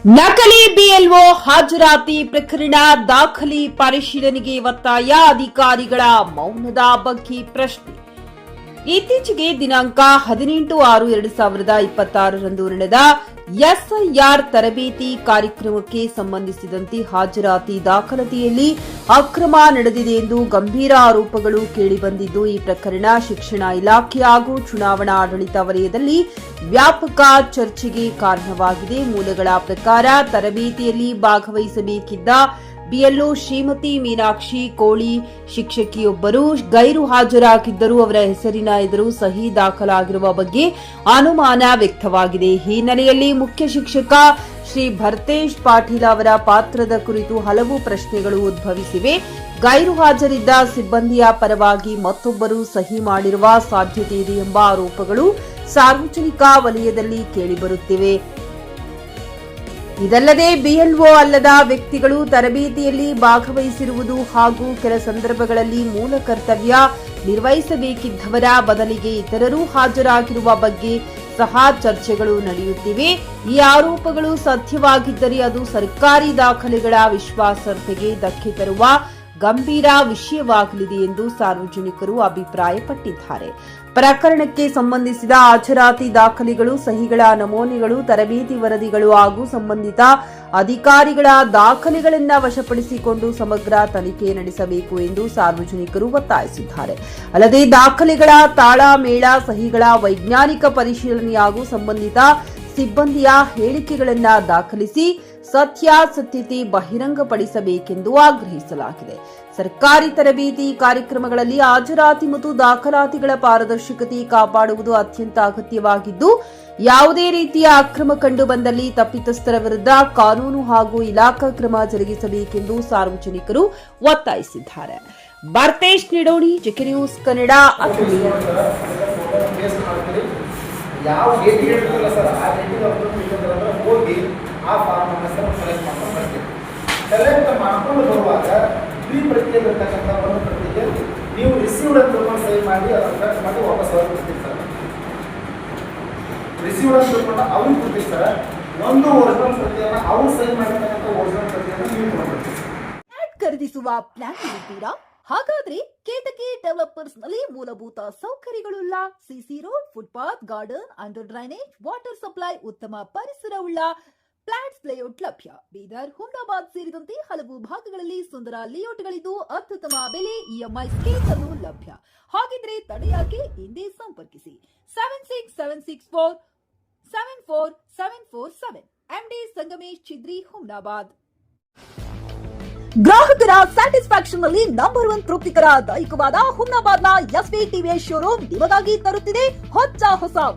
ನಕಲಿ ಬಿಎಲ್ಒ ಹಾಜರಾತಿ ಪ್ರಕರಣ ದಾಖಲೆ ಪರಿಶೀಲನೆಗೆ ಒತ್ತಾಯ, ಅಧಿಕಾರಿಗಳ ಮೌನದ ಬಗ್ಗೆ ಪ್ರಶ್ನೆ. ಇತ್ತೀಚೆಗೆ ದಿನಾಂಕ 18/6/2026 ನಡೆದ ಎಸ್ಐಆರ್ ತರಬೇತಿ ಕಾರ್ಯಕ್ರಮಕ್ಕೆ ಸಂಬಂಧಿಸಿದಂತೆ ಹಾಜರಾತಿ ದಾಖಲಾತಿಯಲ್ಲಿ ಅಕ್ರಮ ನಡೆದಿದೆ ಎಂದು ಗಂಭೀರ ಆರೋಪಗಳು ಕೇಳಿಬಂದಿದ್ದು, ಈ ಪ್ರಕರಣ ಶಿಕ್ಷಣ ಇಲಾಖೆ ಹಾಗೂ ಚುನಾವಣಾ ಆಡಳಿತ ವಲಯದಲ್ಲಿ ವ್ಯಾಪಕ ಚರ್ಚೆಗೆ ಕಾರಣವಾಗಿದೆ. ಮೂಲಗಳ ಪ್ರಕಾರ ತರಬೇತಿಯಲ್ಲಿ ಭಾಗವಹಿಸಬೇಕಿದ್ದ ಬಿಎಲ್ಒ ಶ್ರೀಮತಿ ಮೀನಾಕ್ಷಿ ಕೋಳಿ ಶಿಕ್ಷಕಿಯೊಬ್ಬರು ಗೈರು ಹಾಜರಾಗಿದ್ದರು. ಅವರ ಹೆಸರಿನ ಎದುರು ಸಹಿ ದಾಖಲಾಗಿರುವ ಬಗ್ಗೆ ಅನುಮಾನ ವ್ಯಕ್ತವಾಗಿದೆ. ಈ ಹಿನ್ನೆಲೆಯಲ್ಲಿ ಮುಖ್ಯ ಶಿಕ್ಷಕ ಶ್ರೀ ಭರ್ತೇಶ್ ಪಾಟೀಲ್ ಅವರ ಪಾತ್ರದ ಕುರಿತು ಹಲವು ಪ್ರಶ್ನೆಗಳು ಉದ್ಭವಿಸಿವೆ. ಗೈರು ಹಾಜರಿದ್ದ ಸಿಬ್ಬಂದಿಯ ಪರವಾಗಿ ಮತ್ತೊಬ್ಬರು ಸಹಿ ಮಾಡಿರುವ ಸಾಧ್ಯತೆ ಇದೆ ಎಂಬ ಆರೋಪಗಳು ಸಾರ್ವಜನಿಕ ವಲಯದಲ್ಲಿ ಕೇಳಿಬರುತ್ತಿವೆ. ಇದಲ್ಲದೆ ಬಿಎಲ್ಒ ಅಲ್ಲದ ವ್ಯಕ್ತಿಗಳು ತರಬೇತಿಯಲ್ಲಿ ಭಾಗವಹಿಸಿರುವುದು ಹಾಗೂ ಕೆಲ ಸಂದರ್ಭಗಳಲ್ಲಿ ಮೂಲ ಕರ್ತವ್ಯ ನಿರ್ವಹಿಸಬೇಕಿದ್ದವರ ಬದಲಿಗೆ ಇತರರು ಹಾಜರಾಗಿರುವ ಬಗ್ಗೆ ಸಹ ಚರ್ಚೆಗಳು ನಡೆಯುತ್ತಿವೆ. ಈ ಆರೋಪಗಳು ಸತ್ಯವಾಗಿದ್ದರೆ ಅದು ಸರ್ಕಾರಿ ದಾಖಲೆಗಳ ವಿಶ್ವಾಸಾರ್ಹತೆಗೆ ಧಕ್ಕೆ ತರುವ ಗಂಭೀರ ವಿಷಯವಾಗಲಿದೆ ಎಂದು ಸಾರ್ವಜನಿಕರು ಅಭಿಪ್ರಾಯಪಟ್ಟಿದ್ದಾರೆ. ಪ್ರಕರಣಕ್ಕೆ ಸಂಬಂಧಿಸಿದ ಹಾಜರಾತಿ ದಾಖಲೆಗಳು, ಸಹಿಗಳ ನಮೂನೆಗಳು, ತರಬೇತಿ ವರದಿಗಳು ಹಾಗೂ ಸಂಬಂಧಿತ ಅಧಿಕಾರಿಗಳ ದಾಖಲೆಗಳನ್ನು ವಶಪಡಿಸಿಕೊಂಡು ಸಮಗ್ರ ತನಿಖೆ ನಡೆಸಬೇಕು ಎಂದು ಸಾರ್ವಜನಿಕರು ಒತ್ತಾಯಿಸಿದ್ದಾರೆ. ಅಲ್ಲದೆ ದಾಖಲೆಗಳ ತಾಳ ಮೇಳ, ಸಹಿಗಳ ವೈಜ್ಞಾನಿಕ ಪರಿಶೀಲನೆ ಹಾಗೂ ಸಂಬಂಧಿತ ಸಿಬ್ಬಂದಿಯ ಹೇಳಿಕೆಗಳನ್ನು ದಾಖಲಿಸಿ ಸತ್ಯಾಸತ್ಯತೆ ಬಹಿರಂಗಪಡಿಸಬೇಕೆಂದು ಆಗ್ರಹಿಸಲಾಗಿದೆ. ಸರ್ಕಾರಿ ತರಬೇತಿ ಕಾರ್ಯಕ್ರಮಗಳಲ್ಲಿ ಹಾಜರಾತಿ ಮತ್ತು ದಾಖಲಾತಿಗಳ ಪಾರದರ್ಶಕತೆ ಕಾಪಾಡುವುದು ಅತ್ಯಂತ ಅಗತ್ಯವಾಗಿದ್ದು, ಯಾವುದೇ ರೀತಿಯ ಅಕ್ರಮ ಕಂಡು ಬಂದಲ್ಲಿ ತಪ್ಪಿತಸ್ಥರ ವಿರುದ್ಧ ಕಾನೂನು ಹಾಗೂ ಇಲಾಖಾ ಕ್ರಮ ಜರುಗಿಸಬೇಕೆಂದು ಸಾರ್ವಜನಿಕರು ಒತ್ತಾಯಿಸಿದ್ದಾರೆ. Bharthesh Nidoni, JK news Kannada. ಯಾವ ಡೇಟ್ ಹೇಳಿರಲ್ಲ ಸರ್, ಆ ಡೇಟಿಗೆ ಹೋಗಿ ಆ ಫಾರ್ಮನ್ನು ಸೆಲೆಕ್ಟ್ ಮಾಡ್ಕೊಂಡು ಬರ್ತೀವಿ. ಸೆಲೆಕ್ಟ್ ಮಾಡ್ಕೊಂಡು ಬರುವಾಗ ಈ ಪ್ರತಿಯಲ್ಲಿರ್ತಕ್ಕಂಥ ಒಂದು ಪ್ರತಿಗೆ ನೀವು ರಿಸೀವ್ಡ್ ಅಂತ ತಿಳ್ಕೊಂಡು ಸೈನ್ ಮಾಡಿ ಅದನ್ನು ಕಟ್ ಮಾಡಿ ವಾಪಸ್ ಅವ್ರಿಗೆ ಕೊಡ್ತೀವಿ ಸರ್. ರಿಸೀವ್ಡ್ ಅಂತ ತಿಳ್ಕೊಂಡು ಅವ್ರಿಗೆ ಕೊಡ್ತೀವಿ ಸರ್. ಒಂದು ಒರಿಜಿನಲ್ ಪ್ರತಿಯನ್ನು ಅವ್ರು ಸೈನ್ ಮಾಡಿರ್ತಕ್ಕಂಥ ಒರಿಜಿನಲ್ ಪ್ರತಿಯನ್ನು ನೀವು ಕೊಡ್ತೀವಿ. ಖರೀದಿಸುವ ಪ್ಲಾನ್ ಇದ್ದೀರಾ? ಹಾಗಾದ್ರೆ ಕೇತಕಿ ಡೆವಲಪರ್ಸ್ ನಲ್ಲಿ ಮೂಲಭೂತ ಸೌಕರ್ಯಗಳುಳ್ಳ CC road, footpath, garden, under drainage, water supply, ಉತ್ತಮ ಪರಿಸರವುಳ್ಳ ಫ್ಲಾಟ್ಸ್ ಲೇಔಟ್ ಲಭ್ಯ. ಬೀದರ್, ಹುಮ್ನಾಬಾದ್ ಸೇರಿದಂತೆ ಹಲವು ಭಾಗಗಳಲ್ಲಿ ಸುಂದರ ಲೇಔಟ್ಗಳಿದ್ದು ಅತ್ಯುತ್ತಮ ಬೆಲೆ, ಇಎಂಐ ಸ್ಕೀಮ್ ಅನ್ನು ಲಭ್ಯ. ಹಾಗಿದ್ರೆ ತಡೆಯಾಕೆ? ಹಿಂದೆ ಸಂಪರ್ಕಿಸಿ 7676474747 MD ಸಂಗಮೇಶ್ ಚಿದ್ರಿ, ಹುಮ್ನಾಬಾದ್. ಗ್ರಾಹಕರ ಸ್ಯಾಟಿಸ್ಫ್ಯಾಕ್ಷನ್ ನಲ್ಲಿ ನಂಬರ್ 1 ತೃಪ್ತಿಕರ ದೈಹಿಕವಾದ ಹುಮ್ನಾಬಾದ್ನ ಎಸ್ವಿ ಟಿವಿಎಸ್ ಶೋರೂಮ್ ನಿಮಗಾಗಿ ತರುತ್ತಿದೆ ಹೊಸ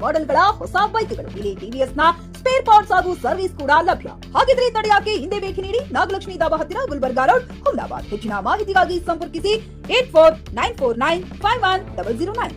ಮಾಡೆಲ್ಗಳ ಹೊಸ ಬೈಕ್ಗಳು. ಇಲ್ಲಿ ಟಿವಿಎಸ್ ನ ಸ್ಪೇರ್ ಪಾರ್ಟ್ಸ್ ಹಾಗೂ ಸರ್ವಿಸ್ ಕೂಡ ಲಭ್ಯ. ಹಾಗಿದ್ರೆ ತಡೆಯಾಕೆ? ಹಿಂದೆ ಭೇಟಿ ನೀಡಿ, ನಾಗಲಕ್ಷ್ಮಿ ಧಾಬಾ ಹತ್ತಿರ, ಗುಲ್ಬರ್ಗಾ ರೋಡ್, ಹುಮ್ನಾಬಾದ್. ಹೆಚ್ಚಿನ ಮಾಹಿತಿಗಾಗಿ ಸಂಪರ್ಕಿಸಿ 8494951009.